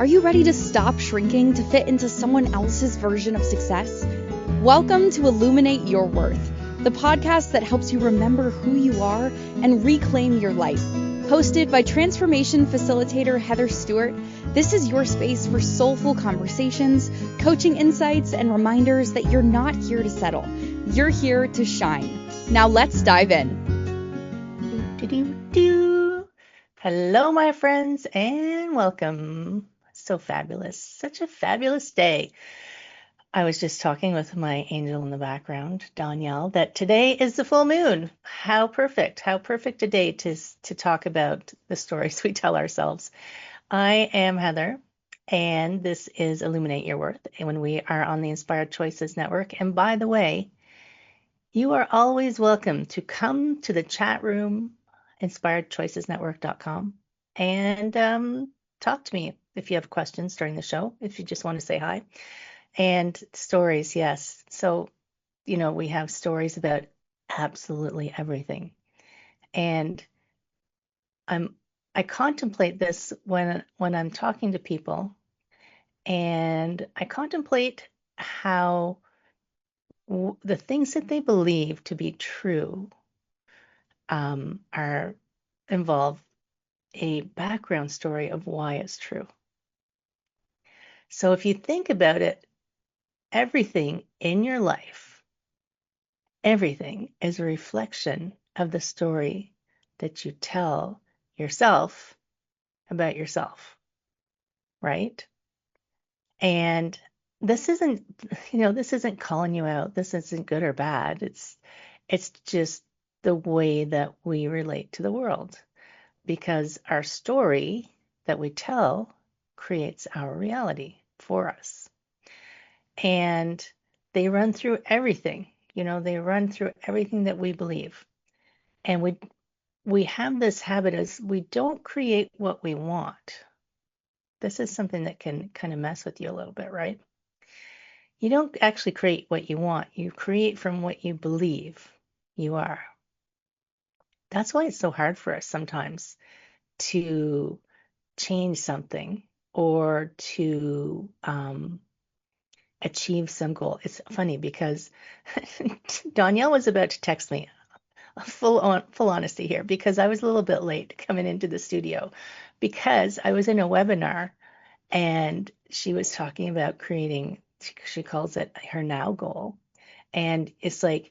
Are you ready to stop shrinking to fit into someone else's version of success? Welcome to Illuminate Your Worth, the podcast that helps you remember who you are and reclaim your life. Hosted by transformation facilitator Heather Stewart, this is your space for soulful conversations, coaching insights, and reminders that you're not here to settle. You're here to shine. Now let's dive in. Hello, my friends, and welcome. So fabulous. Such a fabulous day. I was just talking with my angel in the background, Danielle, that today is the full moon. How perfect a day to talk about the stories we tell ourselves. I am Heather, and this is Illuminate Your Worth, and when we are on the Inspired Choices Network. And by the way, you are always welcome to come to the chat room, inspiredchoicesnetwork.com, and talk to me if you have questions during the show, if you just want to say hi. And stories, yes. So, we have stories about absolutely everything. And I contemplate this when I'm talking to people, and I contemplate how the things that they believe to be true are involve a background story of why it's true. So if you think about it, everything in your life, everything is a reflection of the story that you tell yourself about yourself, right? And this isn't calling you out. This isn't good or bad. It's just the way that we relate to the world, because our story that we tell creates our reality for us. And they run through everything. They run through everything that we believe. And we have this habit as we don't create what we want. This is something that can kind of mess with you a little bit, right? You don't actually create what you want. You create from what you believe you are. That's why it's so hard for us sometimes to change something or to achieve some goal. It's funny because Danielle was about to text me, full honesty here, because I was a little bit late coming into the studio because I was in a webinar and she was talking about creating, she calls it her now goal. And it's like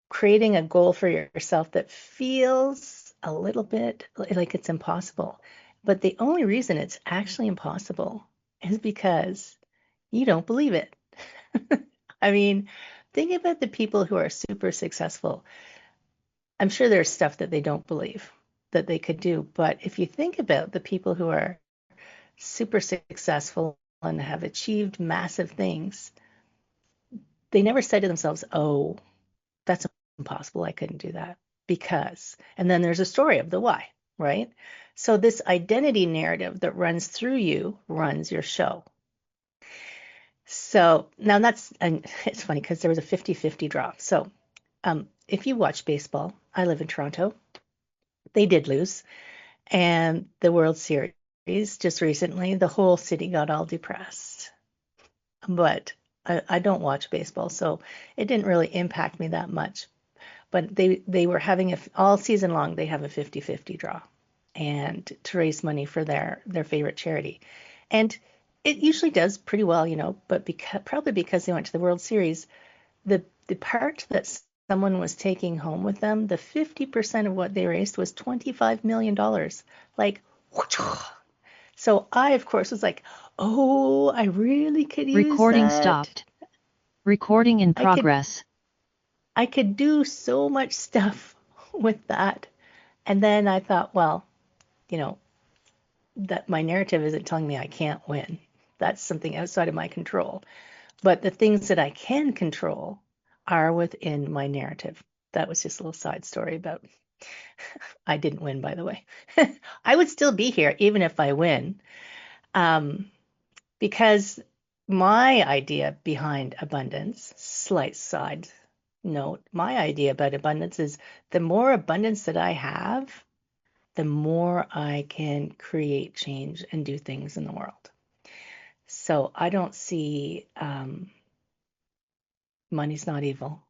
creating a goal for yourself that feels a little bit like it's impossible. But the only reason it's actually impossible is because you don't believe it. I mean, think about the people who are super successful. I'm sure there's stuff that they don't believe that they could do. But if you think about the people who are super successful and have achieved massive things, they never said to themselves, oh, that's impossible. I couldn't do that because, and then there's a story of the why, right? So this identity narrative that runs through you runs your show. So now it's funny because there was a 50-50 draw. So if you watch baseball, I live in Toronto. They did lose. And the World Series just recently, the whole city got all depressed. But I don't watch baseball, so it didn't really impact me that much. But they were having all season long, they have a 50-50 draw and to raise money for their favorite charity. And it usually does pretty well, but probably because they went to the World Series, the part that someone was taking home with them, the 50% of what they raised was $25 million. Like, so I, of course, was like, oh, I really could use Recording that. stopped. Recording in progress. I could do so much stuff with that. And then I thought, well, that my narrative isn't telling me I can't win. That's something outside of my control. But the things that I can control are within my narrative. That was just a little side story about I didn't win, by the way. I would still be here even if I win, because my idea behind abundance, slight side note, my idea about abundance is the more abundance that I have, the more I can create change and do things in the world. So I don't see money's not evil.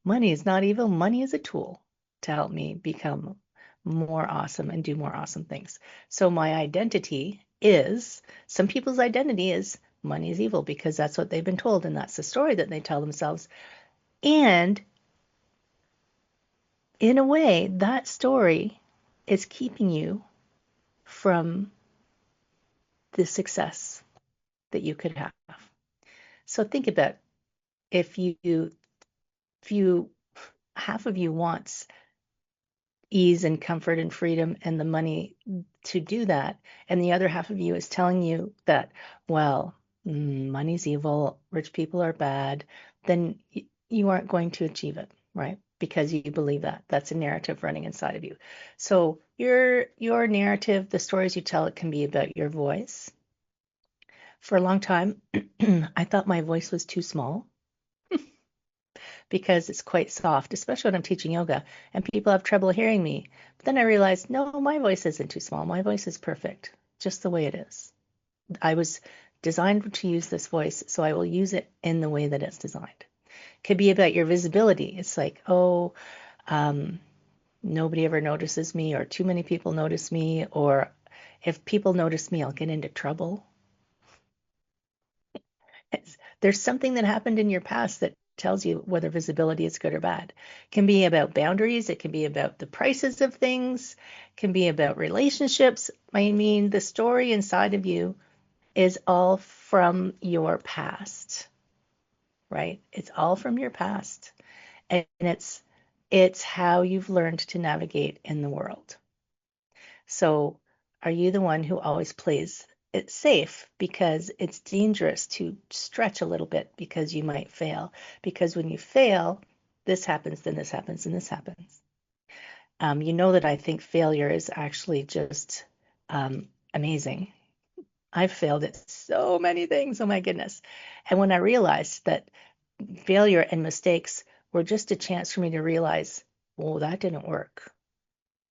Money is not evil. Money is a tool to help me become more awesome and do more awesome things. So my identity is, some people's identity is money is evil because that's what they've been told and that's the story that they tell themselves. And in a way, that story is keeping you from the success that you could have. So think about if you half of you wants ease and comfort and freedom and the money to do that, and the other half of you is telling you that, well, money's evil, rich people are bad, then you aren't going to achieve it, right? Because you believe that. That's a narrative running inside of you. So your narrative, the stories you tell, it can be about your voice. For a long time, I thought my voice was too small because it's quite soft, especially when I'm teaching yoga and people have trouble hearing me. But then I realized, no, my voice isn't too small. My voice is perfect, just the way it is. I was designed to use this voice, so I will use it in the way that it's designed. It could be about your visibility. It's like, oh, nobody ever notices me, or too many people notice me, or if people notice me, I'll get into trouble. There's something that happened in your past that tells you whether visibility is good or bad. It can be about boundaries. It can be about the prices of things. It can be about relationships. I mean, the story inside of you is all from your past, right? It's all from your past. And it's how you've learned to navigate in the world. So are you the one who always plays it safe because it's dangerous to stretch a little bit because you might fail? Because when you fail, this happens, then this happens, and this happens. You know that I think failure is actually just amazing. I've failed at so many things. Oh my goodness. And when I realized that failure and mistakes were just a chance for me to realize, well, that didn't work.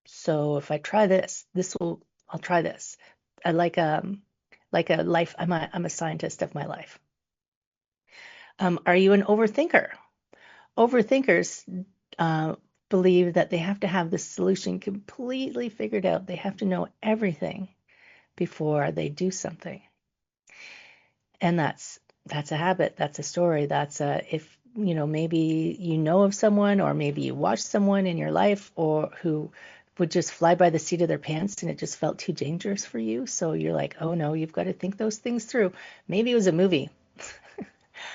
So if I try this, I'll try this. I like a life. I'm a scientist of my life. Are you an overthinker? Overthinkers believe that they have to have the solution completely figured out. They have to know everything before they do something. And that's a habit. That's a story. That's if maybe you know of someone, or maybe you watched someone in your life, or who would just fly by the seat of their pants and it just felt too dangerous for you. So you're like, oh no, you've got to think those things through. Maybe it was a movie.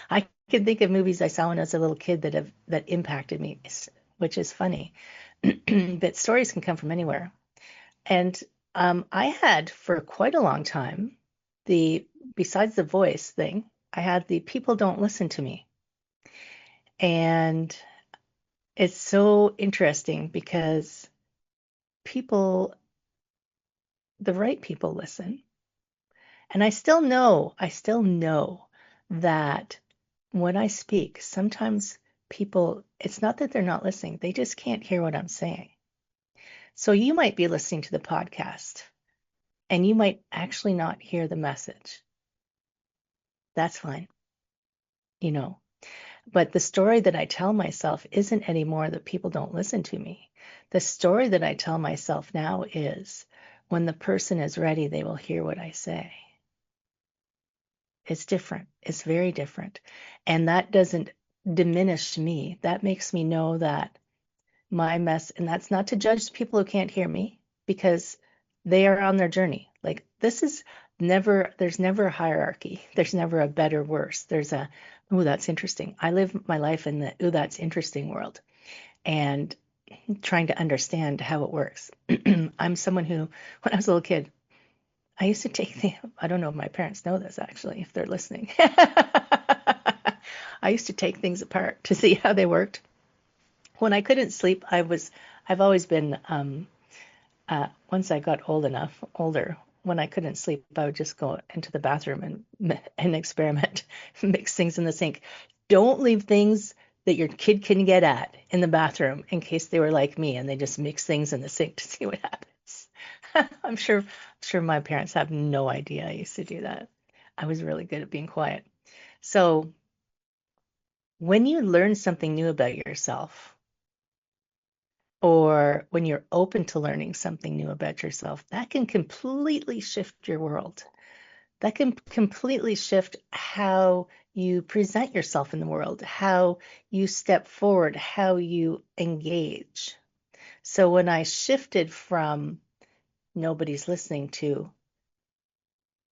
I can think of movies I saw when I was a little kid that impacted me, which is funny. But stories can come from anywhere. And I had for quite a long time, besides the voice thing, I had the people don't listen to me. And it's so interesting because the right people listen. And I still know that when I speak, sometimes people, it's not that they're not listening, they just can't hear what I'm saying. So you might be listening to the podcast and you might actually not hear the message. That's fine. But the story that I tell myself isn't anymore that people don't listen to me. The story that I tell myself now is when the person is ready, they will hear what I say. It's different. It's very different. And that doesn't diminish me. That makes me know that and that's not to judge people who can't hear me, because they are on their journey. Like there's never a hierarchy. There's never a better, worse. There's a, ooh, that's interesting. I live my life in the, ooh, that's interesting world, and trying to understand how it works. I'm someone who, when I was a little kid, I used to I don't know if my parents know this actually, if they're listening. I used to take things apart to see how they worked. When I couldn't sleep, I've always been, once I got older, when I couldn't sleep, I would just go into the bathroom and experiment, mix things in the sink. Don't leave things that your kid can get at in the bathroom in case they were like me and they just mix things in the sink to see what happens. I'm sure my parents have no idea I used to do that. I was really good at being quiet. So when you learn something new about yourself, or when you're open to learning something new about yourself, that can completely shift your world. That can completely shift how you present yourself in the world, how you step forward, how you engage. So when I shifted from nobody's listening to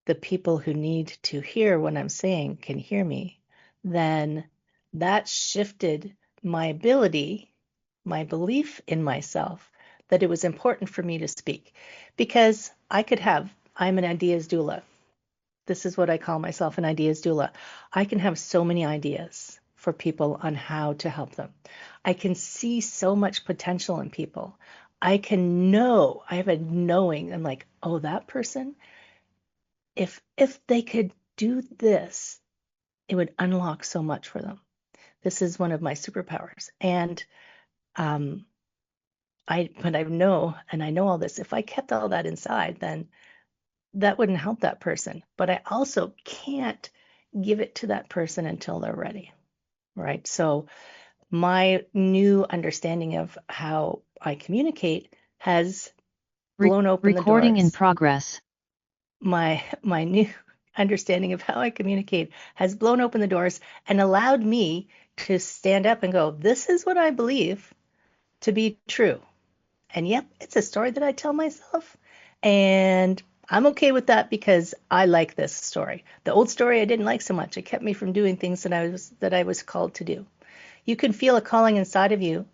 the people who need to hear what I'm saying can hear me, then that shifted my ability, my belief in myself that it was important for me to speak because I'm an ideas doula. This is what I call myself, an ideas doula. I can have so many ideas for people on how to help them. I can see so much potential in people. I have a knowing. I'm like, oh, that person, if they could do this, it would unlock so much for them. This is one of my superpowers. And um, but I know, and I know all this, if I kept all that inside, then that wouldn't help that person. But I also can't give it to that person until they're ready, right? So my new understanding of how I communicate has blown open the Recording in doors. progress. My new understanding of how I communicate has blown open the doors and allowed me to stand up and go, this is what I believe to be true. And yep, it's a story that I tell myself. And I'm okay with that because I like this story. The old story I didn't like so much. It kept me from doing things that I was called to do. You can feel a calling inside of you.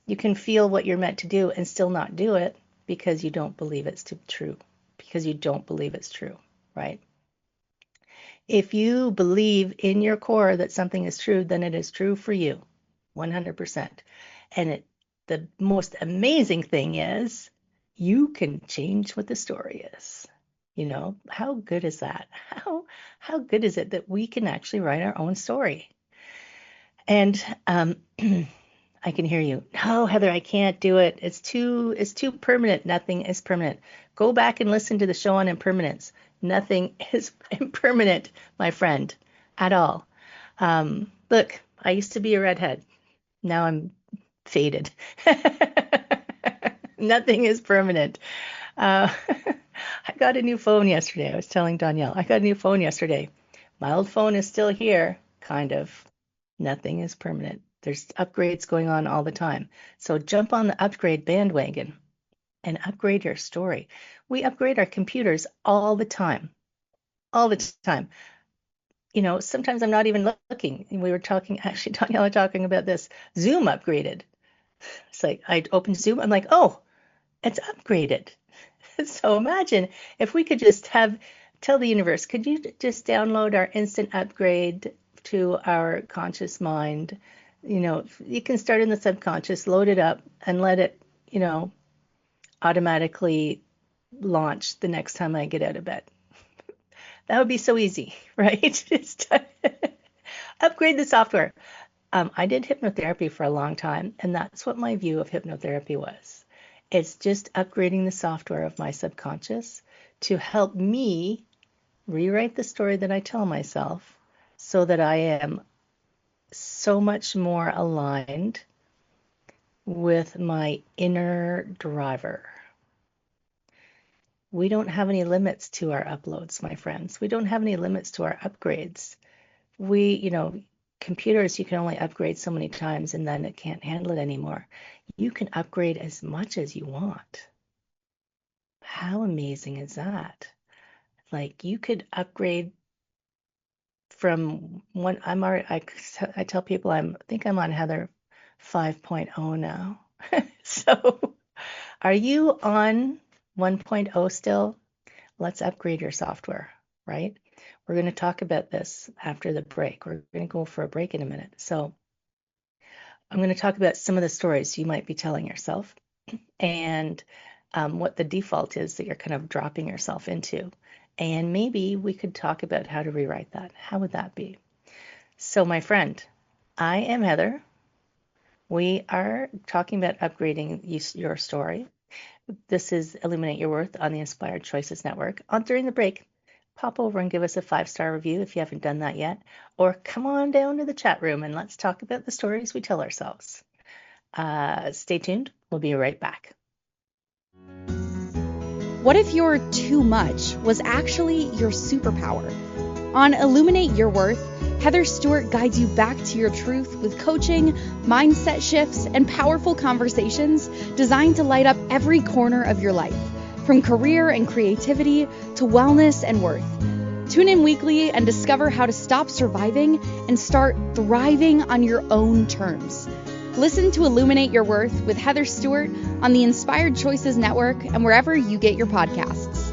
You can feel what you're meant to do and still not do it because you don't believe it's true. Because you don't believe it's true, right? If you believe in your core that something is true, then it is true for you, 100%. And the most amazing thing is you can change what the story is. You know, how good is that? How good is it that we can actually write our own story? And I can hear you. No, Heather, I can't do it. It's too permanent. Nothing is permanent. Go back and listen to the show on impermanence. Nothing is impermanent, my friend, at all. Look, I used to be a redhead. Now I'm faded. Nothing is permanent. Uh, I got a new phone yesterday. I was telling Danielle, I got a new phone yesterday. My old phone is still here, kind of. Nothing is permanent. There's upgrades going on all the time. So jump on the upgrade bandwagon and upgrade your story. We upgrade our computers all the time. All the time. You know, sometimes I'm not even looking. We were talking, actually, Danielle and I were talking about this. Zoom upgraded. It's like I opened Zoom. I'm like, oh, it's upgraded. So imagine if we could just tell the universe, could you just download our instant upgrade to our conscious mind? You know, you can start in the subconscious, load it up, and let it, you know, automatically launch the next time I get out of bed. That would be so easy, right? Just upgrade the software. I did hypnotherapy for a long time, and that's what my view of hypnotherapy was. It's just upgrading the software of my subconscious to help me rewrite the story that I tell myself so that I am so much more aligned with my inner driver. We don't have any limits to our uploads, my friends. We don't have any limits to our upgrades. Computers, you can only upgrade so many times and then it can't handle it anymore. You can upgrade as much as you want. How amazing is that? Like you could upgrade from one, I tell people I think I'm on Heather 5.0 now. So are you on 1.0 still? Let's upgrade your software, right? We're going to talk about this after the break. We're going to go for a break in a minute. So I'm going to talk about some of the stories you might be telling yourself and what the default is that you're kind of dropping yourself into. And maybe we could talk about how to rewrite that. How would that be? So, my friend, I am Heather. We are talking about upgrading your story. This is Illuminate Your Worth on the Inspired Choices Network. During the break, pop over and give us a 5-star review if you haven't done that yet, or come on down to the chat room and let's talk about the stories we tell ourselves. Stay tuned. We'll be right back. What if your too much was actually your superpower? On Illuminate Your Worth, Heather Stewart guides you back to your truth with coaching, mindset shifts, and powerful conversations designed to light up every corner of your life, from career and creativity to wellness and worth. Tune in weekly and discover how to stop surviving and start thriving on your own terms. Listen to Illuminate Your Worth with Heather Stewart on the Inspired Choices Network and wherever you get your podcasts.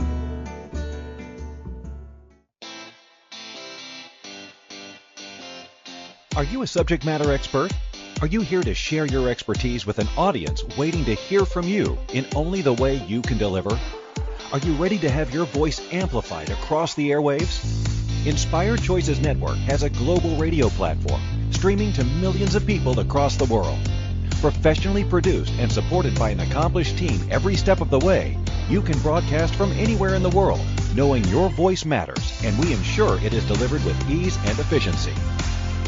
Are you a subject matter expert? Are you here to share your expertise with an audience waiting to hear from you in only the way you can deliver? Are you ready to have your voice amplified across the airwaves? Inspired Choices Network has a global radio platform streaming to millions of people across the world. Professionally produced and supported by an accomplished team every step of the way, you can broadcast from anywhere in the world, knowing your voice matters, and we ensure it is delivered with ease and efficiency.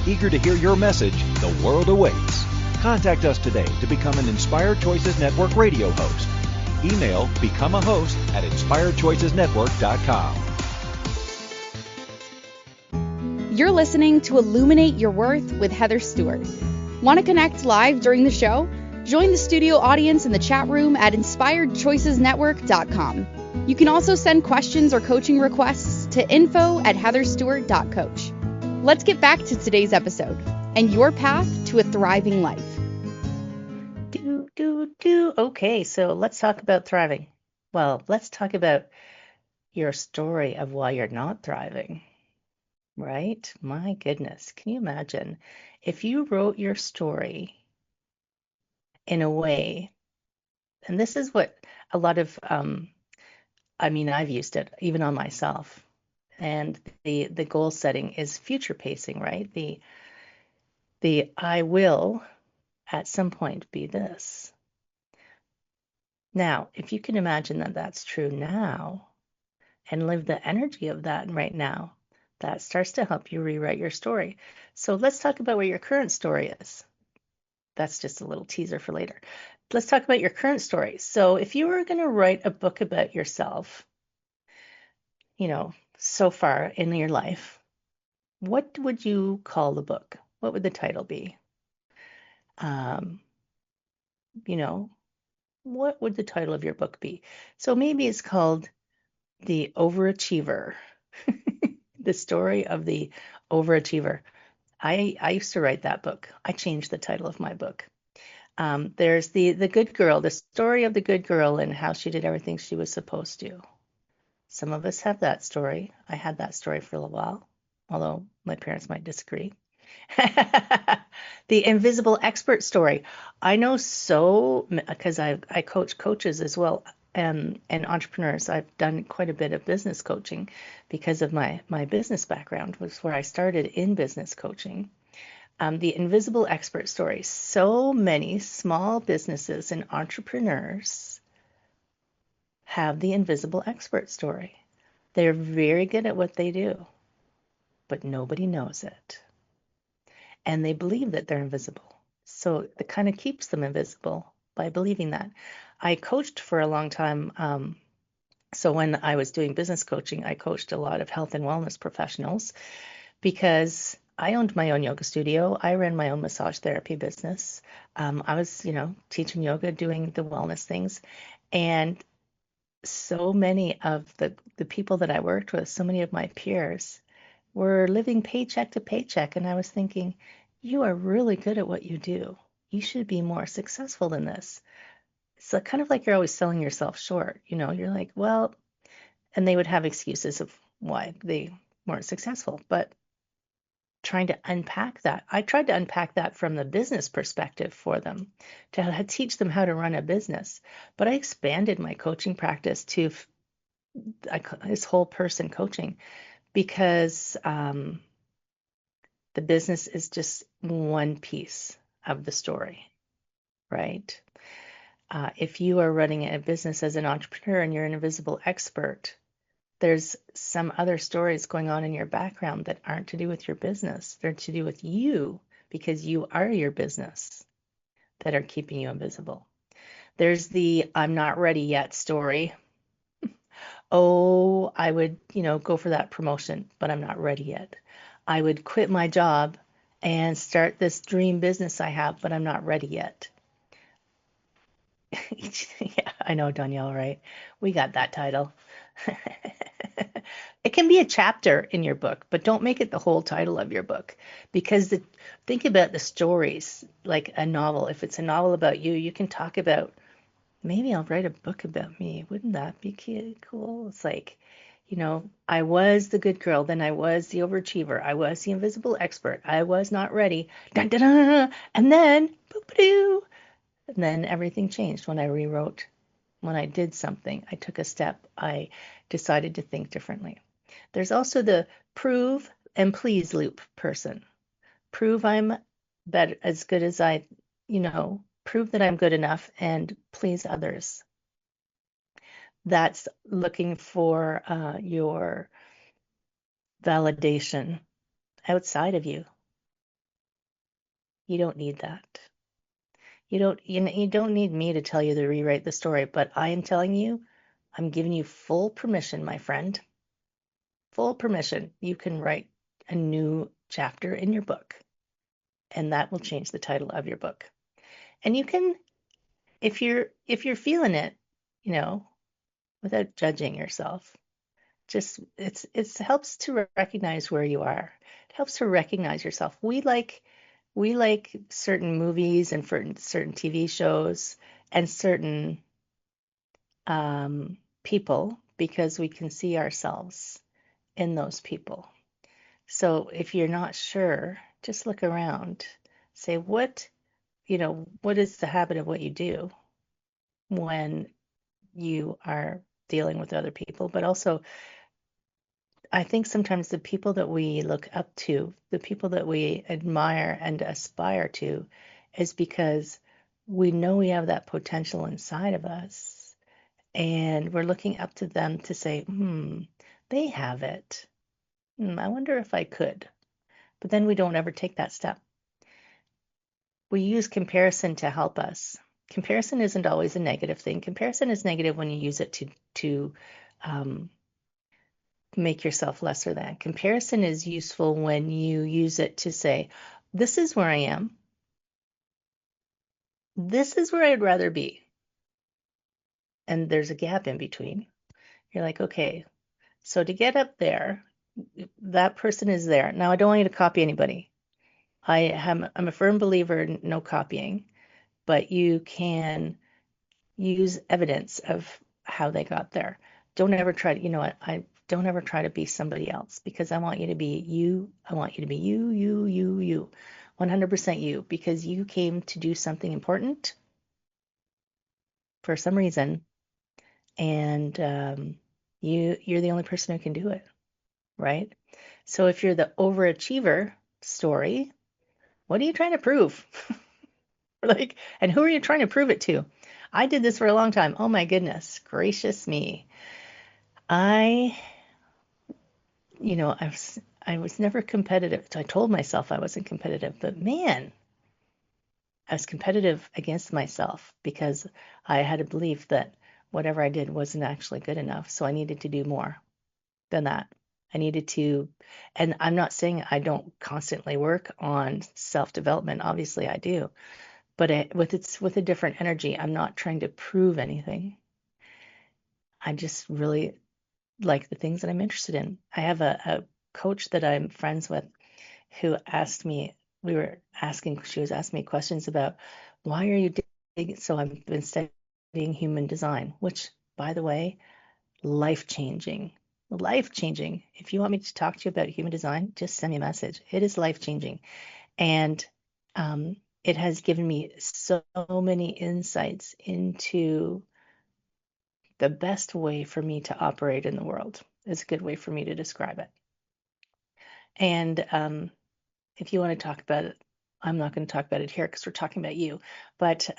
Eager to hear your message, the world awaits. Contact us today to become an Inspired Choices Network radio host. Email become a host at inspiredchoicesnetwork.com. You're listening to Illuminate Your Worth with Heather Stewart. Want to connect live during the show? Join the studio audience in the chat room at inspiredchoicesnetwork.com. You can also send questions or coaching requests to info@heatherstewart.coach. Let's get back to today's episode and your path to a thriving life. Okay, so let's talk about thriving. Well, let's talk about your story of why you're not thriving, right? My goodness, can you imagine if you wrote your story in a way, and this is what a lot of, I've used it even on myself. And the goal setting is future pacing, right? The I will at some point be this. Now, if you can imagine that that's true now and live the energy of that right now, that starts to help you rewrite your story. So let's talk about what your current story is. That's just a little teaser for later. Let's talk about your current story. So if you were going to write a book about yourself, so far in your life, what would you call the book? What would the title be? You know, what would the title of your book be? So maybe it's called The Overachiever, the story of the overachiever. I used to write that book. I changed the title of my book. There's the good girl, the story of the good girl and how she did everything she was supposed to. Some of us have that story. I had that story for a little while, although my parents might disagree. The invisible expert story. I know because I coach coaches as well, and entrepreneurs. I've done quite a bit of business coaching because of my business background was where I started in business coaching. The invisible expert story. So many small businesses and entrepreneurs have the invisible expert story. They're very good at what they do, but nobody knows it. And they believe that they're invisible. So it kind of keeps them invisible by believing that. I coached for a long time. So when I was doing business coaching, I coached a lot of health and wellness professionals because I owned my own yoga studio. I ran my own massage therapy business. I was, teaching yoga, doing the wellness things. And so many of the people that I worked with, so many of my peers, were living paycheck to paycheck. And I was thinking, you are really good at what you do. You should be more successful than this. So kind of like you're always selling yourself short. You're like, well, and they would have excuses of why they weren't successful. But trying to unpack that, I tried to unpack that from the business perspective for them to teach them how to run a business. But I expanded my coaching practice to this whole person coaching because the business is just one piece of the story. right? If you are running a business as an entrepreneur and you're an invisible expert, there's some other stories going on in your background that aren't to do with your business. They're to do with you because you are your business that are keeping you invisible. There's the I'm not ready yet story. Oh, I would, go for that promotion, but I'm not ready yet. I would quit my job and start this dream business I have, but I'm not ready yet. Yeah, I know, Danielle, right? We got that title. It can be a chapter in your book, but don't make it the whole title of your book because think about the stories like a novel. If it's a novel about you, you can talk about maybe I'll write a book about me. Wouldn't that be cool? It's like, I was the good girl, then I was the overachiever, I was the invisible expert, I was not ready, dun, dun, dun, and then, boop-a-doo, and then everything changed when I rewrote. When I did something, I took a step, I decided to think differently. There's also the prove and please loop person. Prove I'm better, as good as prove that I'm good enough and please others. That's looking for your validation outside of you. You don't need that. You don't need me to tell you to rewrite the story, but I am telling you, I'm giving you full permission, my friend. Full permission. You can write a new chapter in your book, and that will change the title of your book. And you can, if you're feeling it, without judging yourself, just it helps to recognize where you are. It helps to recognize yourself. We like certain movies and certain TV shows and certain people because we can see ourselves in those people. So if you're not sure, just look around. Say what is the habit of what you do when you are dealing with other people, but also I think sometimes the people that we look up to, the people that we admire and aspire to, is because we know we have that potential inside of us. And we're looking up to them to say, they have it. I wonder if I could. But then we don't ever take that step. We use comparison to help us. Comparison isn't always a negative thing. Comparison is negative when you use it to make yourself lesser than. Comparison is useful when you use it to say, this is where I am. This is where I'd rather be. And there's a gap in between. You're like, okay, so to get up there, that person is there. Now, I don't want you to copy anybody. I'm a firm believer in no copying, but you can use evidence of how they got there. Don't ever try to, I don't ever try to be somebody else because I want you to be you. I want you to be you, 100% you, because you came to do something important for some reason, and you're the only person who can do it, right? So if you're the overachiever story, what are you trying to prove? And who are you trying to prove it to? I did this for a long time. Oh my goodness, gracious me. I was never competitive. So I told myself I wasn't competitive, but man, I was competitive against myself because I had a belief that whatever I did wasn't actually good enough. So I needed to do more than that. I needed to, and I'm not saying I don't constantly work on self-development. Obviously I do, but with a different energy. I'm not trying to prove anything. I just really like the things that I'm interested in. I have a coach that I'm friends with who asked me, she was asking me questions about why are you digging? So I've been studying human design, which, by the way, life-changing. Life-changing. If you want me to talk to you about human design, just send me a message. It is life-changing. And it has given me so many insights into the best way for me to operate in the world. Is a good way for me to describe it. And if you want to talk about it, I'm not going to talk about it here because we're talking about you. But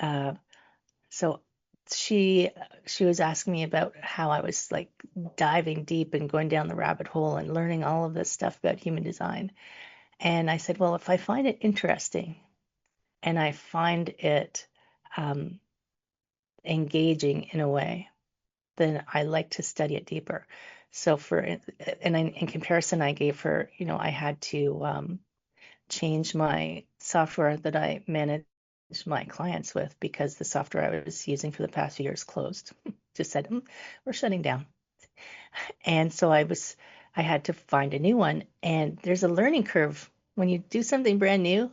so she was asking me about how I was like diving deep and going down the rabbit hole and learning all of this stuff about human design. And I said, well, if I find it interesting and I find it um, engaging in a way, then I like to study it deeper. So in comparison, I gave her, I had to change my software that I manage my clients with because the software I was using for the past few years closed. Just said, we're shutting down. And so I had to find a new one. And there's a learning curve when you do something brand new,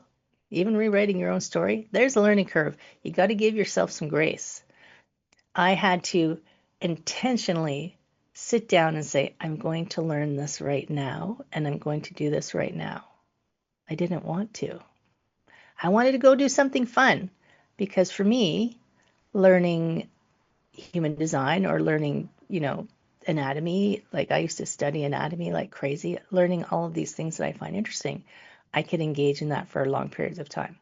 even rewriting your own story. There's a learning curve. You got to give yourself some grace. I had to intentionally sit down and say, I'm going to learn this right now, and I'm going to do this right now. I didn't want to. I wanted to go do something fun because for me, learning human design or learning, anatomy, like I used to study anatomy like crazy, learning all of these things that I find interesting, I could engage in that for long periods of time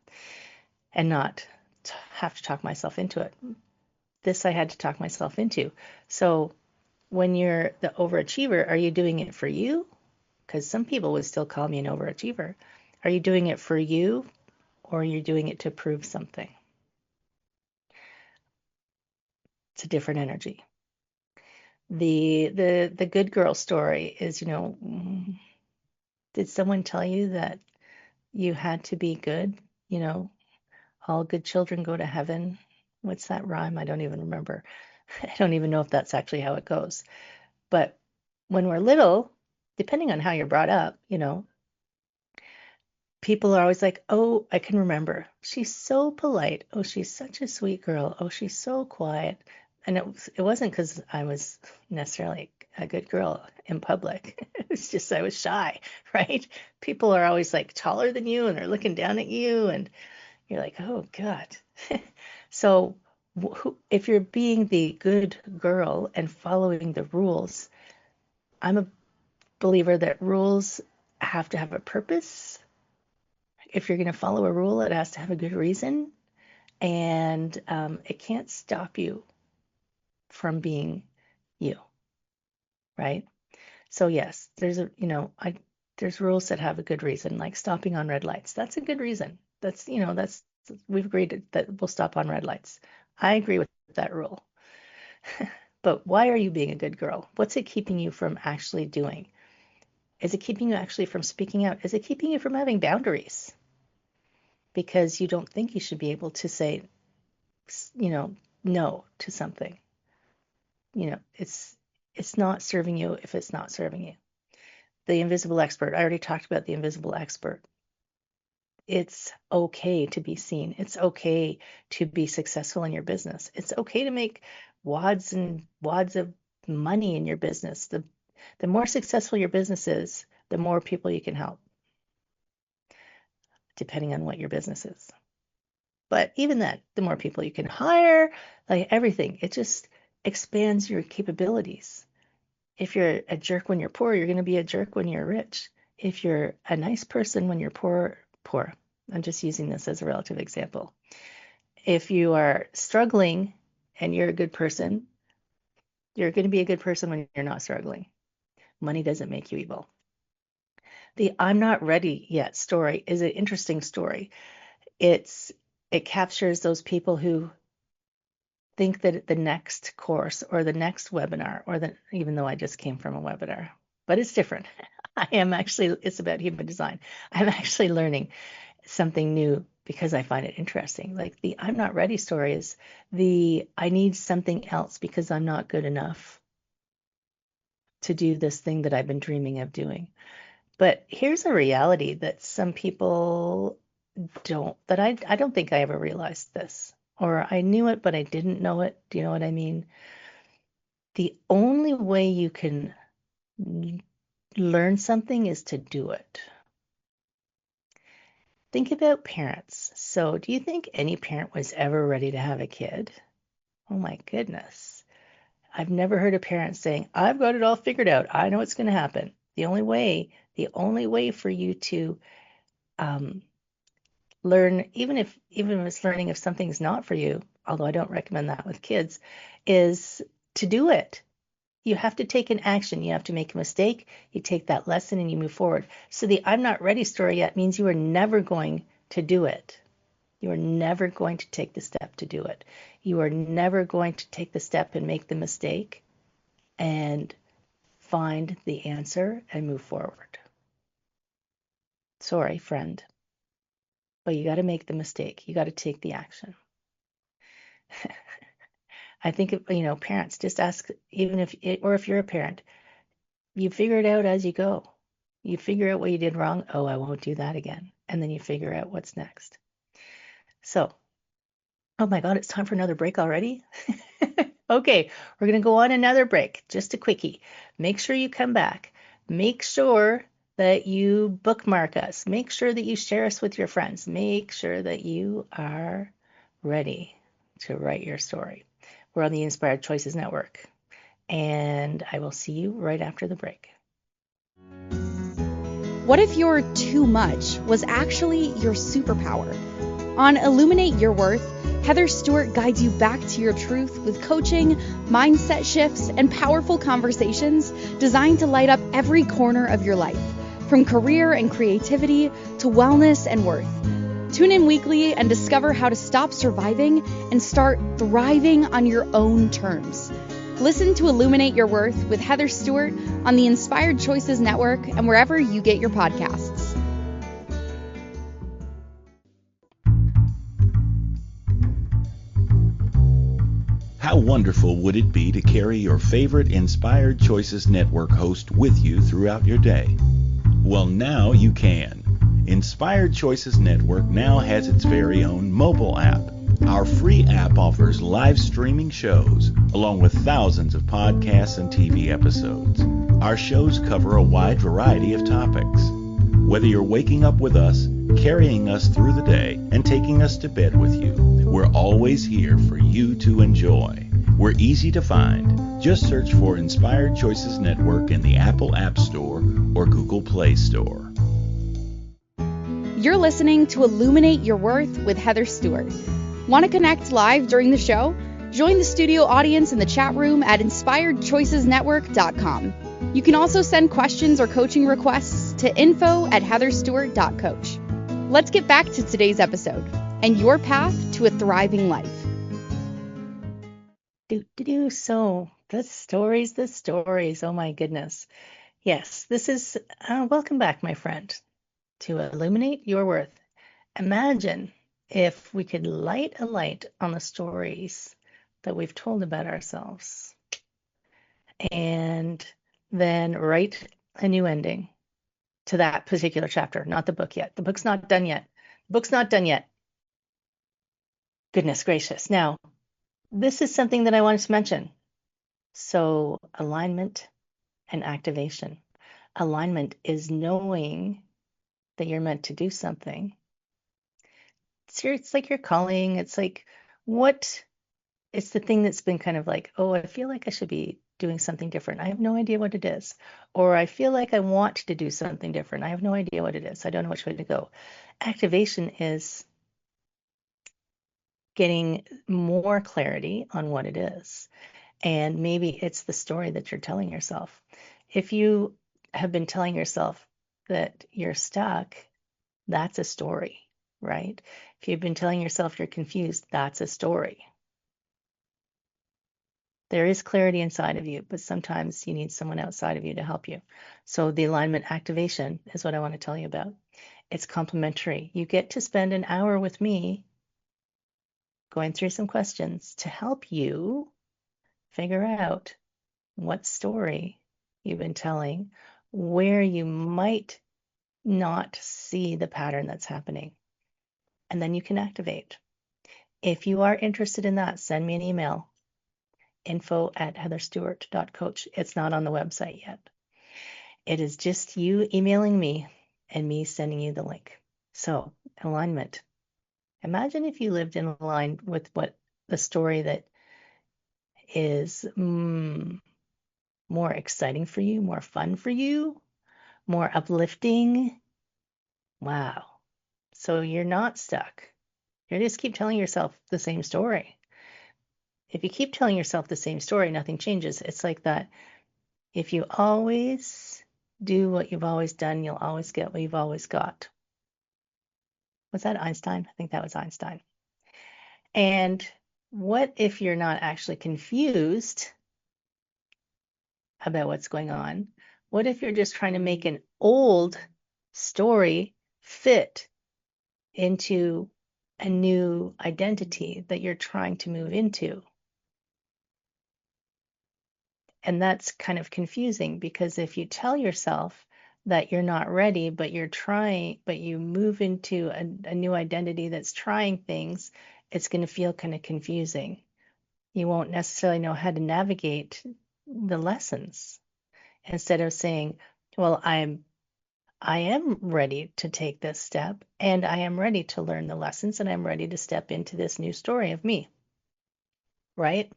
and not have to talk myself into it. This I had to talk myself into. So when you're the overachiever, are you doing it for you? Because some people would still call me an overachiever. Are you doing it for you or are you doing it to prove something? It's a different energy. The good girl story is, did someone tell you that you had to be good? All good children go to heaven. What's that rhyme? I don't even remember. I don't even know if that's actually how it goes. But when we're little, depending on how you're brought up, people are always like, oh, I can remember. She's so polite. Oh, she's such a sweet girl. Oh, she's so quiet. And it wasn't because I was necessarily a good girl in public. It was just I was shy, right? People are always like taller than you and they're looking down at you and you're like, oh God. So if you're being the good girl and following the rules, I'm a believer that rules have to have a purpose. If you're going to follow a rule, it has to have a good reason, and it can't stop you from being you, right? So yes, there's rules that have a good reason, like stopping on red lights. That's a good reason. That's we've agreed that we'll stop on red lights. I agree with that rule. But why are you being a good girl? What's it keeping you from actually doing? Is it keeping you actually from speaking out? Is it keeping you from having boundaries? Because you don't think you should be able to say, no to something. It's not serving you if it's not serving you. The invisible expert, I already talked about the invisible expert. It's okay to be seen. It's okay to be successful in your business. It's okay to make wads and wads of money in your business. The more successful your business is, the more people you can help, depending on what your business is. But even then, the more people you can hire, like everything, it just expands your capabilities. If you're a jerk when you're poor, you're going to be a jerk when you're rich. If you're a nice person when you're poor, I'm just using this as a relative example. If you are struggling and you're a good person, you're going to be a good person when you're not struggling. Money doesn't make you evil. The I'm not ready yet story is an interesting story. It captures those people who think that the next course or the next webinar even though I just came from a webinar, but it's different. It's about human design. I'm actually learning something new because I find it interesting. Like the I'm not ready story is I need something else because I'm not good enough to do this thing that I've been dreaming of doing. But here's a reality that some people I don't think I ever realized this, or I knew it, but I didn't know it. Do you know what I mean? The only way you can learn something is to do it. Think about parents. So, do you think any parent was ever ready to have a kid? Oh my goodness. I've never heard a parent saying, I've got it all figured out. I know what's going to happen. The only way for you to learn, even if it's learning if something's not for you, although I don't recommend that with kids, is to do it. You have to take an action. You have to make a mistake. You take that lesson and you move forward. So the I'm not ready story yet means you are never going to do it. You are never going to take the step to do it. You are never going to take the step and make the mistake and find the answer and move forward. Sorry, friend, but you got to make the mistake. You got to take the action. I think, parents, just ask, even if you're a parent, you figure it out as you go. You figure out what you did wrong. Oh, I won't do that again. And then you figure out what's next. So, oh my God, it's time for another break already. Okay, we're going to go on another break. Just a quickie. Make sure you come back. Make sure that you bookmark us. Make sure that you share us with your friends. Make sure that you are ready to write your story. We're on the Inspired Choices Network, and I will see you right after the break. What if your too much was actually your superpower? On Illuminate Your Worth, Heather Stewart guides you back to your truth with coaching, mindset shifts, and powerful conversations designed to light up every corner of your life, from career and creativity to wellness and worth. Tune in weekly and discover how to stop surviving and start thriving on your own terms. Listen to Illuminate Your Worth with Heather Stewart on the Inspired Choices Network and wherever you get your podcasts. How wonderful would it be to carry your favorite Inspired Choices Network host with you throughout your day? Well, now you can. Inspired Choices Network now has its very own mobile app. Our free app offers live streaming shows, along with thousands of podcasts and TV episodes. Our shows cover a wide variety of topics. Whether you're waking up with us, carrying us through the day, and taking us to bed with you, we're always here for you to enjoy. We're easy to find. Just search for Inspired Choices Network in the Apple App Store or Google Play Store. You're listening to Illuminate Your Worth with Heather Stewart. Want to connect live during the show? Join the studio audience in the chat room at inspiredchoicesnetwork.com. You can also send questions or coaching requests to info@heatherstewart.coach. Let's get back to today's episode and your path to a thriving life. So the stories. Oh my goodness. Yes, this is, welcome back, my friend, to Illuminate Your Worth. Imagine if we could light a light on the stories that we've told about ourselves and then write a new ending to that particular chapter, not the book yet. The book's not done yet. Goodness gracious. Now, this is something that I wanted to mention. So, alignment and activation. Alignment is knowing that you're meant to do something. It's like your calling. It's like it's the thing that's been kind of like, oh, I feel like I should be doing something different. I have no idea what it is. Or I feel like I want to do something different. I have no idea what it is. I don't know which way to go. Activation is getting more clarity on what it is. And maybe it's the story that you're telling yourself. If you have been telling yourself that you're stuck, that's a story, right? If you've been telling yourself you're confused, that's a story. There is clarity inside of you, but sometimes you need someone outside of you to help you. So the alignment activation is what I want to tell you about. It's complimentary. You get to spend an hour with me going through some questions to help you figure out what story you've been telling, where you might not see the pattern that's happening. And then you can activate. If you are interested in that, send me an email, info@heatherstewart.coach. It's not on the website yet. It is just you emailing me and me sending you the link. So, alignment. Imagine if you lived in line with what the story that is more exciting for you, more fun for you, more uplifting. Wow. So you're not stuck. You just keep telling yourself the same story. If you keep telling yourself the same story, nothing changes. It's like that. If you always do what you've always done, you'll always get what you've always got. Was that Einstein? I think that was Einstein. And what if you're not actually confused about what's going on? What if you're just trying to make an old story fit into a new identity that you're trying to move into? And that's kind of confusing, because if you tell yourself that you're not ready, but you're trying, but you move into a new identity that's trying things, it's going to feel kind of confusing. You won't necessarily know how to navigate the lessons. Instead of saying, well, I am ready to take this step, and I am ready to learn the lessons, and I'm ready to step into this new story of me. Right?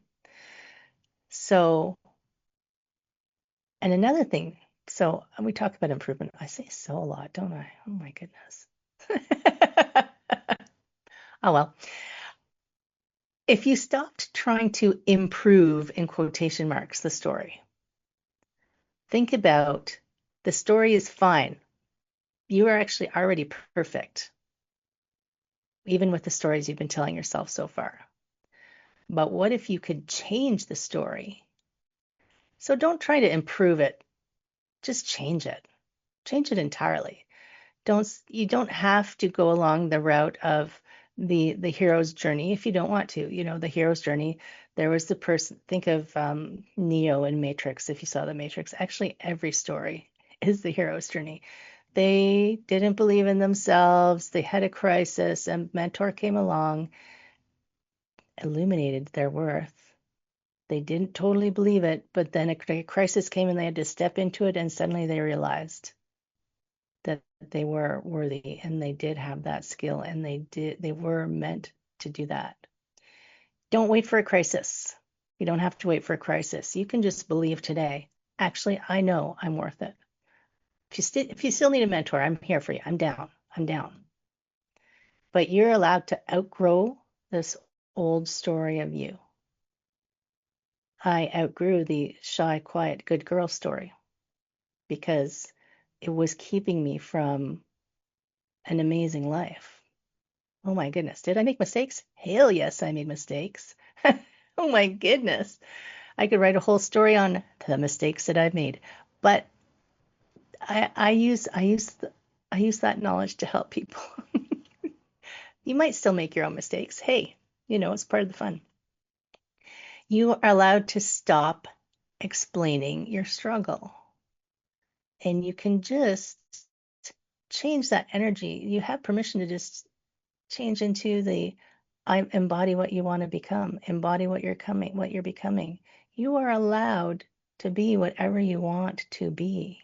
So, and another thing, so we talk about improvement. I say so a lot, don't I? Oh my goodness. Oh well. If you stopped trying to improve, in quotation marks, the story, think about the story is fine. You are actually already perfect, even with the stories you've been telling yourself so far. But what if you could change the story? So don't try to improve it, just change it. Change it entirely. You don't have to go along the route of the hero's journey if you don't want to. You know, the hero's journey, there was the person, think of Neo in Matrix, if you saw the Matrix. Actually, every story is the hero's journey. They didn't believe in themselves, they had a crisis, a mentor came along, illuminated their worth. They didn't totally believe it, but then a crisis came and they had to step into it, and suddenly they realized that they were worthy and they did have that skill, and they were meant to do that. Don't wait for a crisis. You don't have to wait for a crisis. You can just believe today. Actually, I know I'm worth it. If you still need a mentor, I'm here for you. I'm down. I'm down. But you're allowed to outgrow this old story of you. I outgrew the shy, quiet, good girl story because it was keeping me from an amazing life. Oh my goodness. Did I make mistakes? Hell yes, I made mistakes. Oh my goodness. I could write a whole story on the mistakes that I've made. But I use that knowledge to help people. You might still make your own mistakes. Hey, it's part of the fun. You are allowed to stop explaining your struggle. And you can just change that energy. You have permission to just change into I embody what you want to become, embody what you're becoming. You are allowed to be whatever you want to be,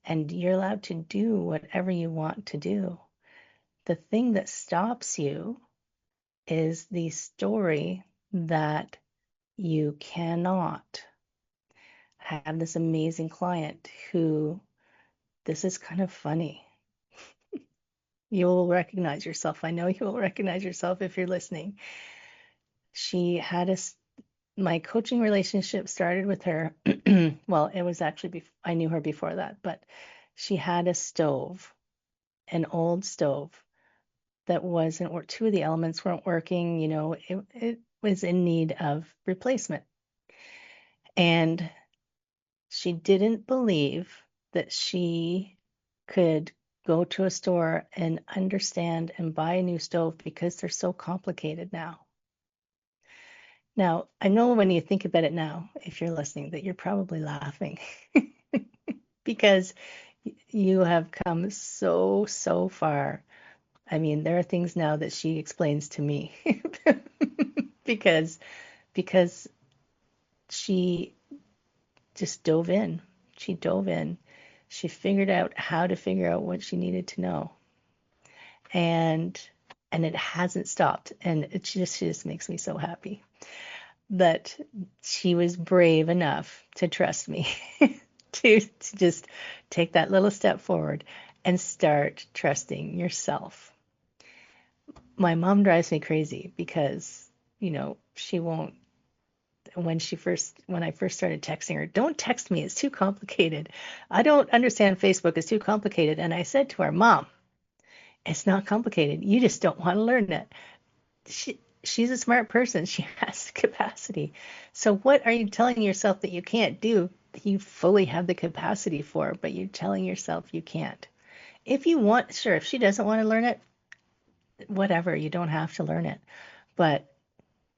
and you're allowed to do whatever you want to do. The thing that stops you is the story that you cannot. Have this amazing client who, this is kind of funny. You will recognize yourself. I know you will recognize yourself if you're listening. She had my coaching relationship started with her. Well, it was actually, I knew her before that, but she had a stove, an old stove that wasn't, or two of the elements weren't working. It was in need of replacement. And she didn't believe that she could go to a store and understand and buy a new stove because they're so complicated now. Now, I know when you think about it now, if you're listening, that you're probably laughing because you have come so, so far. I mean, there are things now that she explains to me because she just dove in. She dove in. She figured out how to figure out what she needed to know. And it hasn't stopped. And it just makes me so happy that she was brave enough to trust me to just take that little step forward and start trusting yourself. my mom drives me crazy because, she won't, when I first started texting her, don't text me, it's too complicated. I don't understand Facebook, it's too complicated. And I said to her, Mom, it's not complicated. You just don't want to learn it. She's a smart person. She has the capacity. So what are you telling yourself that you can't do that you fully have the capacity for, but you're telling yourself you can't? If you want, sure, if she doesn't want to learn it, whatever, you don't have to learn it. But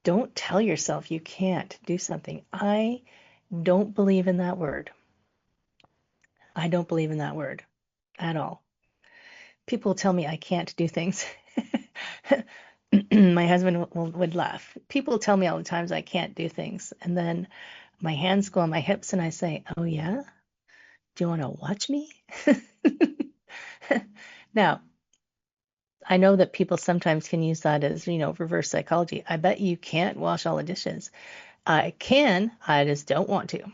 don't tell yourself you can't do something. I don't believe in that word. I don't believe in that word at all. People tell me I can't do things. My husband would laugh. People tell me all the times I can't do things. And then my hands go on my hips and I say, oh, yeah? Do you want to watch me? Now, I know that people sometimes can use that as, reverse psychology. I bet you can't wash all the dishes. I can, I just don't want to.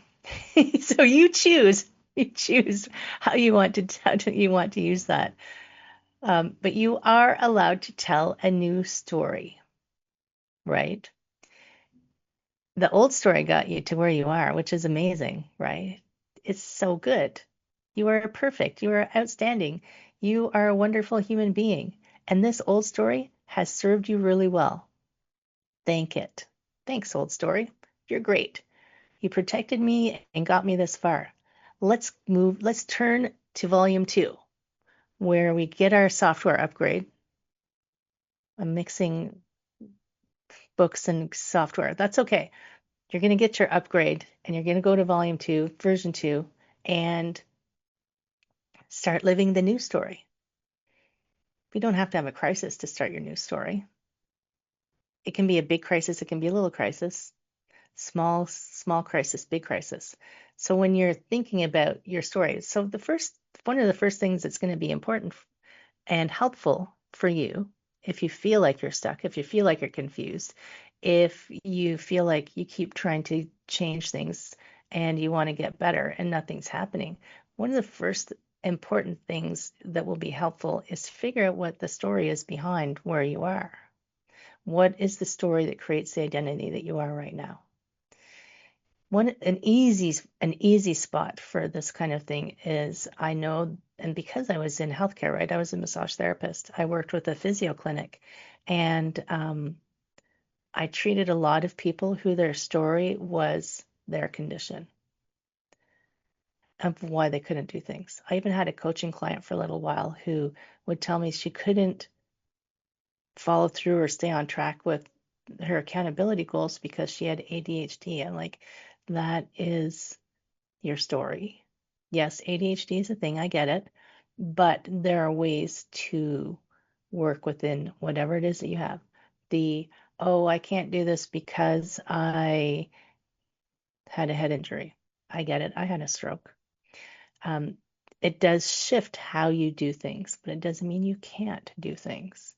So you choose how you want to use that. But you are allowed to tell a new story, right? The old story got you to where you are, which is amazing, right? It's so good. You are perfect. You are outstanding. You are a wonderful human being. And this old story has served you really well. Thank it. Thanks, old story. You're great. You protected me and got me this far. Let's turn to volume 2, where we get our software upgrade. I'm mixing books and software. That's okay. You're going to get your upgrade and you're going to go to volume 2, version 2, and start living the new story. You don't have to have a crisis to start your new story. It can be a big crisis. It can be a little crisis. Small crisis, big crisis. So when you're thinking about your story, one of the first things that's going to be important and helpful for you, if you feel like you're stuck, if you feel like you're confused, if you feel like you keep trying to change things and you want to get better and nothing's happening, one of the first important things that will be helpful is to figure out what the story is behind where you are. What is the story that creates the identity that you are right now? An easy spot for this kind of thing is, I know, and because I was in healthcare, right? I was a massage therapist. I worked with a physio clinic, and I treated a lot of people who their story was their condition of why they couldn't do things. I even had a coaching client for a little while who would tell me she couldn't follow through or stay on track with her accountability goals because she had ADHD. I'm like, that is your story. Yes, ADHD is a thing, I get it, but there are ways to work within whatever it is that you have. I can't do this because I had a head injury. I get it. I had a stroke. It does shift how you do things, but it doesn't mean you can't do things.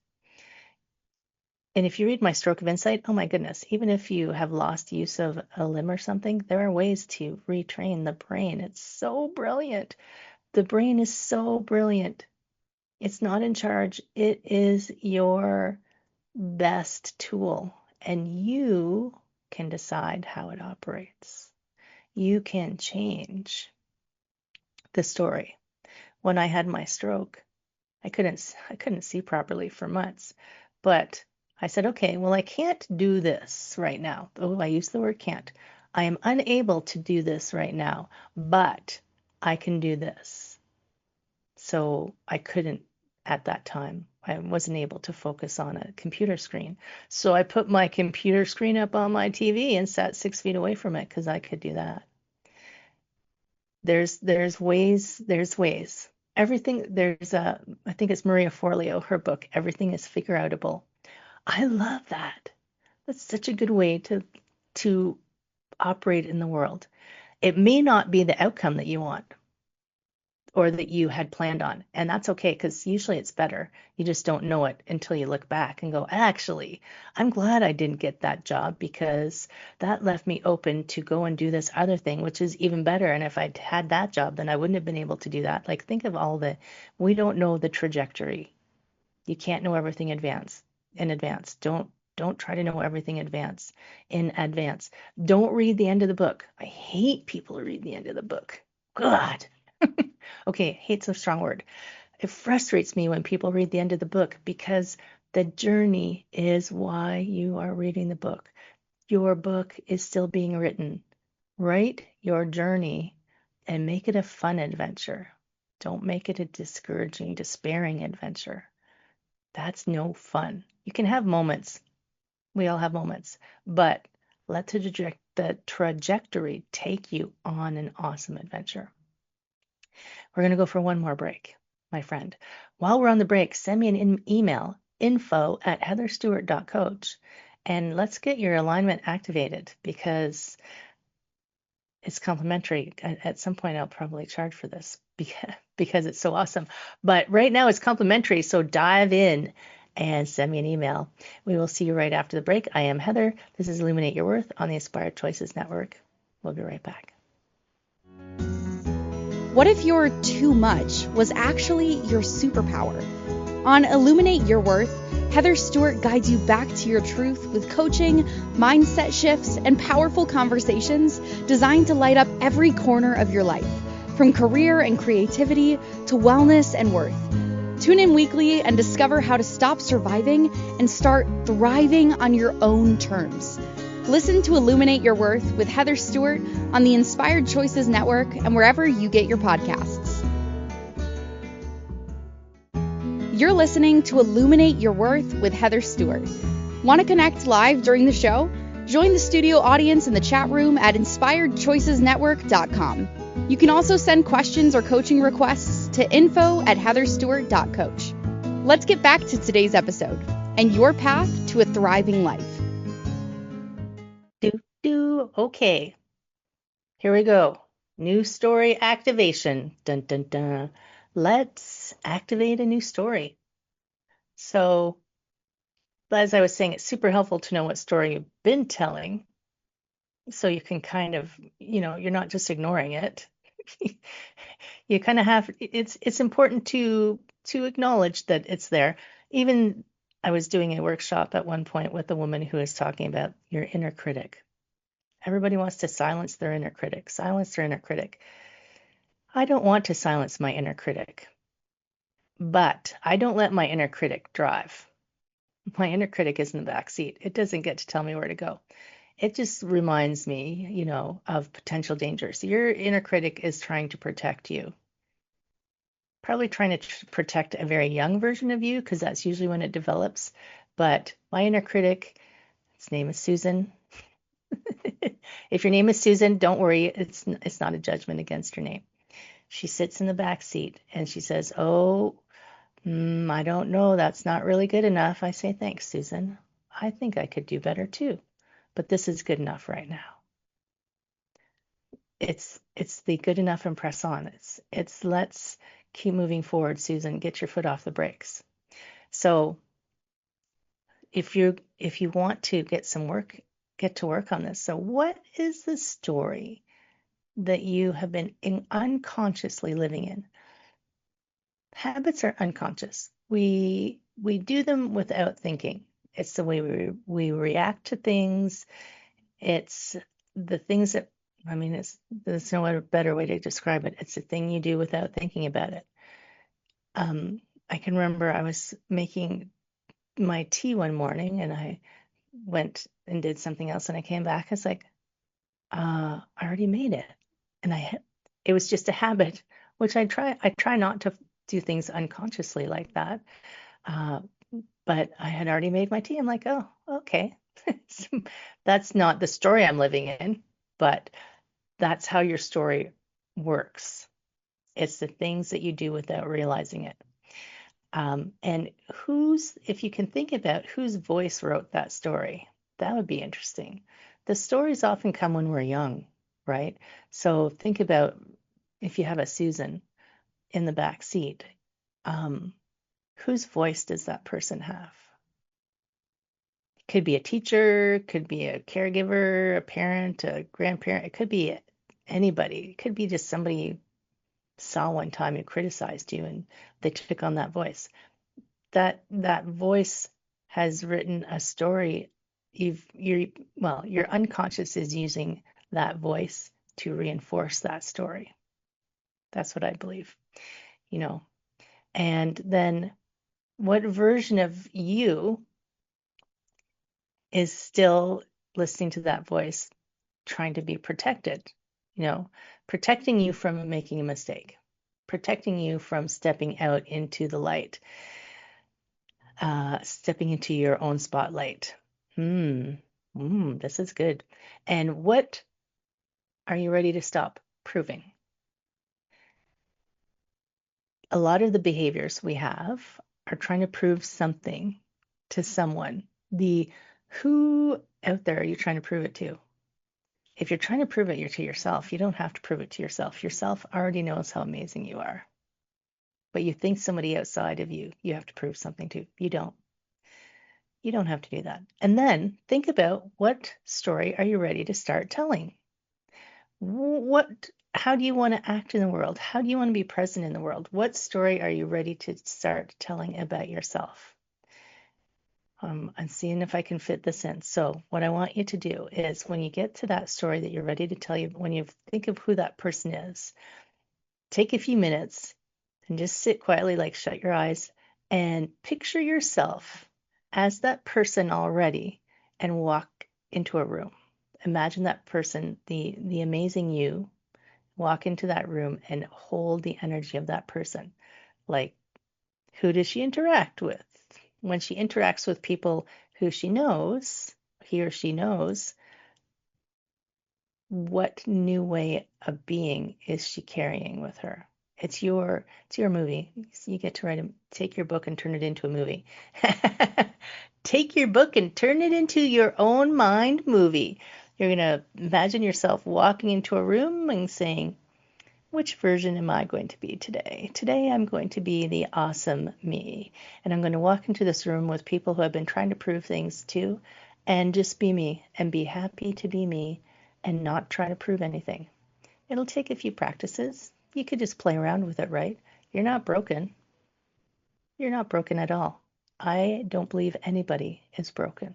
And if you read my Stroke of Insight, oh my goodness, even if you have lost use of a limb or something, there are ways to retrain the brain. It's so brilliant. The brain is so brilliant. It's not in charge. It is your best tool, and you can decide how it operates. You can change the story. When I had my stroke, I couldn't see properly for months, but I said, okay, well, I can't do this right now. Oh, I used the word can't. I am unable to do this right now, but I can do this. So I couldn't at that time. I wasn't able to focus on a computer screen. So I put my computer screen up on my TV and sat 6 feet away from it because I could do that. There's ways. Everything, I think it's Maria Forleo, her book, Everything is Figure Outable. I love that. That's such a good way to operate in the world. It may not be the outcome that you want or that you had planned on, and that's okay, because usually it's better. You just don't know it until you look back and go, actually, I'm glad I didn't get that job because that left me open to go and do this other thing, which is even better. And if I'd had that job, then I wouldn't have been able to do that. Like, think of we don't know the trajectory. You can't know everything in advance. in advance. Don't try to know everything in advance. Don't read the end of the book. I hate people who read the end of the book. God. Okay, hate's a strong word. It frustrates me when people read the end of the book because the journey is why you are reading the book. Your book is still being written. Write your journey and make it a fun adventure. Don't make it a discouraging, despairing adventure. That's no fun. You can have moments. We all have moments, but let the trajectory take you on an awesome adventure. We're going to go for one more break, my friend. While we're on the break, send me an email, info@heatherstewart.coach, and let's get your alignment activated because it's complimentary. At some point, I'll probably charge for this because it's so awesome. But right now, it's complimentary, so dive in and send me an email. We will see you right after the break. I am Heather. This is Illuminate Your Worth on the Inspired Choices Network. We'll be right back. What if your too much was actually your superpower? On Illuminate Your Worth, Heather Stewart guides you back to your truth with coaching, mindset shifts, and powerful conversations designed to light up every corner of your life, from career and creativity to wellness and worth. Tune in weekly and discover how to stop surviving and start thriving on your own terms. Listen to Illuminate Your Worth with Heather Stewart on the Inspired Choices Network and wherever you get your podcasts. You're listening to Illuminate Your Worth with Heather Stewart. Want to connect live during the show? Join the studio audience in the chat room at inspiredchoicesnetwork.com. You can also send questions or coaching requests to info@heatherstewart.coach. Let's get back to today's episode and your path to a thriving life. Okay, here we go. New story activation. Dun, dun, dun. Let's activate a new story. So, as I was saying, it's super helpful to know what story you've been telling so you can kind of, you're not just ignoring it. You kind of have, it's important to acknowledge that it's there. Even I was doing a workshop at one point with a woman who was talking about your inner critic. Everybody wants to silence their inner critic, I don't want to silence my inner critic, but I don't let my inner critic drive. My inner critic is in the back seat. It doesn't get to tell me where to go. It just reminds me, of potential dangers. Your inner critic is trying to protect you. Probably trying to protect a very young version of you because that's usually when it develops. But my inner critic, its name is Susan. If your name is Susan, don't worry. It's not a judgment against your name. She sits in the back seat and she says, "Oh, I don't know. That's not really good enough." I say, "Thanks, Susan. I think I could do better too, but this is good enough right now." It's the good enough and press on. It's let's keep moving forward, Susan. Get your foot off the brakes. So if you want to get to work on this. So what is the story that you have been unconsciously living in? Habits are unconscious. We do them without thinking. It's the way we react to things. It's the things that, there's no better way to describe it. It's the thing you do without thinking about it. I can remember I was making my tea one morning and I went and did something else and I came back. I was like, I already made it. And it was just a habit, which I try not to do things unconsciously like that. But I had already made my tea. I'm like, oh, okay. That's not the story I'm living in, but that's how your story works. It's the things that you do without realizing it. And if you can think about whose voice wrote that story, that would be interesting. The stories often come when we're young, right? So think about if you have a Susan in the back seat, whose voice does that person have? Could be a teacher, could be a caregiver, a parent, a grandparent. It could be anybody. It could be just somebody you saw one time who criticized you and they took on that voice. That voice has written a story. Your unconscious is using that voice to reinforce that story. That's what I believe, And then what version of you is still listening to that voice, trying to be protected, protecting you from making a mistake, protecting you from stepping out into the light, stepping into your own spotlight. This is good. And what are you ready to stop proving? A lot of the behaviors we have are trying to prove something to someone. Who out there are you trying to prove it to? If you're trying to prove it to yourself, you don't have to prove it to yourself. Yourself already knows how amazing you are. But you think somebody outside of you have to prove something to. You don't. You don't have to do that. And then think about, what story are you ready to start telling? How do you want to act in the world? How do you want to be present in the world? What story are you ready to start telling about yourself? I'm seeing if I can fit this in. So what I want you to do is, when you get to that story that you're ready to tell, when you think of who that person is, take a few minutes and just sit quietly, like shut your eyes, and picture yourself as that person already, and walk into a room. Imagine that person, the amazing you, walk into that room and hold the energy of that person. Like, who does she interact with? When she interacts with people who he or she knows, what new way of being is she carrying with her? It's your movie. You get to take your book and turn it into a movie. Take your book and turn it into your own mind movie. You're going to imagine yourself walking into a room and saying, which version am I going to be today? Today I'm going to be the awesome me. And I'm going to walk into this room with people who I've been trying to prove things to, and just be me and be happy to be me and not try to prove anything. It'll take a few practices. You could just play around with it, right? You're not broken. You're not broken at all. I don't believe anybody is broken.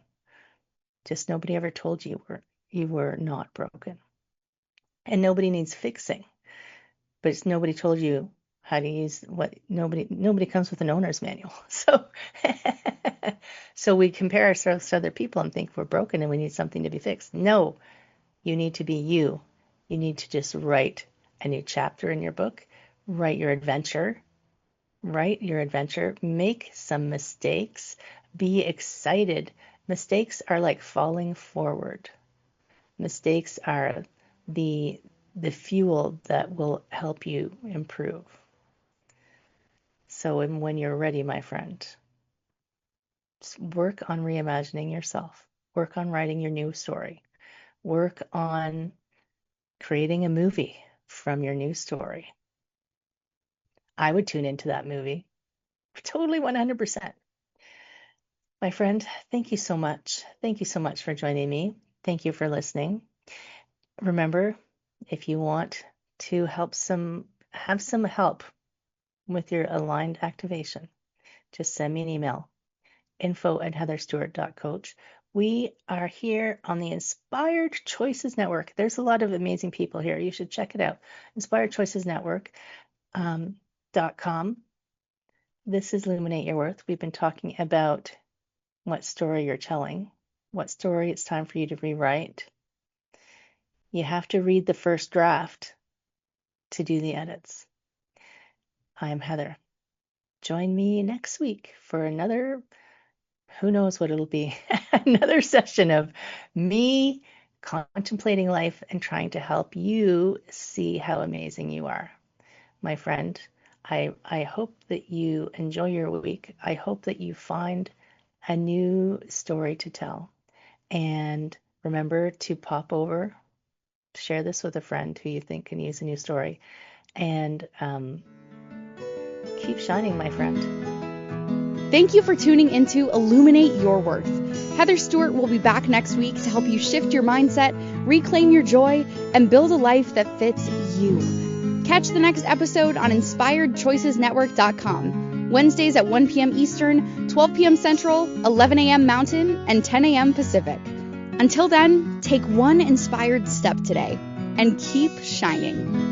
Just nobody ever told you you were not broken. And nobody needs fixing. But nobody told you how to use nobody comes with an owner's manual. So we compare ourselves to other people and think we're broken and we need something to be fixed. No, you need to be you. You need to just write a new chapter in your book, write your adventure, make some mistakes, be excited. Mistakes are like falling forward. Mistakes are the fuel that will help you improve. So when you're ready, my friend, work on reimagining yourself. Work on writing your new story. Work on creating a movie from your new story. I would tune into that movie. Totally 100%. My friend, thank you so much. Thank you so much for joining me. Thank you for listening. Remember, if you want to have some help with your aligned activation, just send me an email, info@heatherstewart.coach. We are here on the Inspired Choices Network. There's a lot of amazing people here. You should check it out. InspiredChoicesNetwork.com. This is Illuminate Your Worth. We've been talking about what story you're telling, what story it's time for you to rewrite. You have to read the first draft to do the edits. I'm Heather. Join me next week for another, who knows what it'll be, another session of me contemplating life and trying to help you see how amazing you are. My friend, I hope that you enjoy your week. I hope that you find a new story to tell. And remember to pop over, share this with a friend who you think can use a new story. And keep shining, my friend. Thank you for tuning into Illuminate Your Worth. Heather Stewart will be back next week to help you shift your mindset, reclaim your joy, and build a life that fits you. Catch the next episode on InspiredChoicesNetwork.com, Wednesdays at 1 p.m. Eastern, 12 p.m. Central, 11 a.m. Mountain, and 10 a.m. Pacific. Until then, take one inspired step today and keep shining.